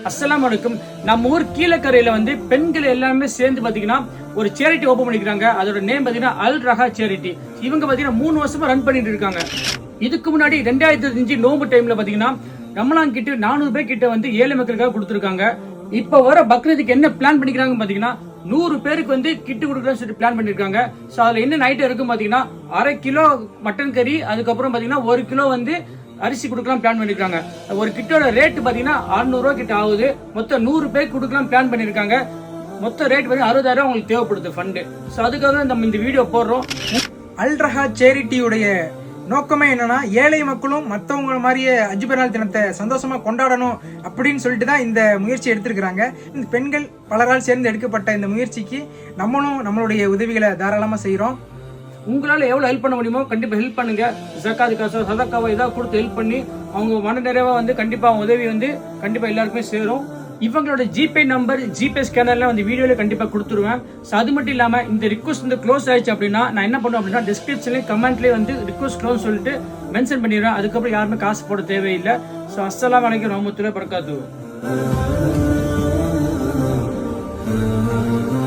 அஸ்ஸலாமு அலைக்கும். நம்ம ஊர் கீழக்கரையில வந்து பெண்கள் எல்லாமே சேர்ந்து பாத்தீங்கன்னா ஒரு சேரிட்டி ஓபன் பண்ணிக்கிறாங்க. அதோட நேம் பாத்தீங்கன்னா அல் ரஹா சேரிட்டி. இவங்க பாத்தீங்கன்னா 3 வருஷமா ரன் பண்ணிட்டு இருக்காங்க. இதுக்கு முன்னாடி 2005 நோம்பு டைம்ல பாத்தீங்கன்னா ரமலான் கிட்ட 400 பேர் கிட்ட வந்து ஏழை மக்களுக்காக கொடுத்துருக்காங்க. இப்ப வர பக்ரீதுக்கு என்ன பிளான் பண்ணிக்கிறாங்க பாத்தீங்கன்னா 100 பேருக்கு வந்து கிட்டு கொடுக்கறதுன்னு சொல்லி பிளான் பண்ணிருக்காங்க. சோ அதுல என்ன நைட் இருக்கும் பாத்தீங்கன்னா 1/2 கிலோ மட்டன் கறி, அதுக்கப்புறம் பாத்தீங்கன்னா 1 கிலோ வந்து அரிசி கொடுக்கலாம் பிளான் பண்ணிருக்காங்க. ஒரு கிட்டோட ரேட் பாத்தீங்கன்னா 600 ரூபாய் கிட்ட ஆகுது. மொத்தம் 100 பேருக்கு கொடுக்கலாம் பிளான் பண்ணிருக்காங்க. மொத்த ரேட் வந்து 60,000 உங்களுக்கு தேவைப்படுது ஃபண்ட். சோ அதுக்காக நம்ம இந்த வீடியோ போடுறோம். அல் ரஹா சேரிட்டியுடைய நோக்கமே என்னன்னா, ஏழை மக்களும் மற்றவங்க மாதிரியே அஜ் பெருநாள் தினத்தை சந்தோஷமா கொண்டாடணும் அப்படின்னு சொல்லிட்டு தான் இந்த முயற்சி எடுத்திருக்கிறாங்க. இந்த பெண்கள் பலரால் சேர்ந்து எடுக்கப்பட்ட இந்த முயற்சிக்கு நம்மளும் நம்மளுடைய உதவிகளை தாராளமா செய்யறோம். உங்களால எவ்வளவு ஹெல்ப் பண்ண முடியுமோ கண்டிப்பா ஹெல்ப் பண்ணுங்க. ஜக்காத் காசோ சதக்காவோ ஏதாவது கொடுத்து ஹெல்ப் பண்ணி அவங்க மன நிறைவா வந்து கண்டிப்பா உதவி வந்து கண்டிப்பா எல்லாருக்குமே சேரும். இவங்களோட ஜிபே நம்பர், ஜிபே ஸ்கேனர்ல வந்து வீடியோல கண்டிப்பா கொடுத்துருவேன். அது மட்டும் இல்லாம இந்த ரிக்வஸ்ட் வந்து க்ளோஸ் ஆயிடுச்சு அப்படின்னா நான் என்ன பண்ணுவேன் அப்படின்னா டிஸ்கிரிப்ஷன்லயும் கமெண்ட்லயே வந்து ரிக்வஸ்ட் க்ளோஸ் சொல்லிட்டு மென்ஷன் பண்ணிடுவேன். அதுக்கப்புறம் யாருமே காசு போட தேவையில்லை. ஸோ அஸ்ஸலாமு அலைக்கும் வரஹ்மத்துல்லாஹி வபரகாத்துஹு.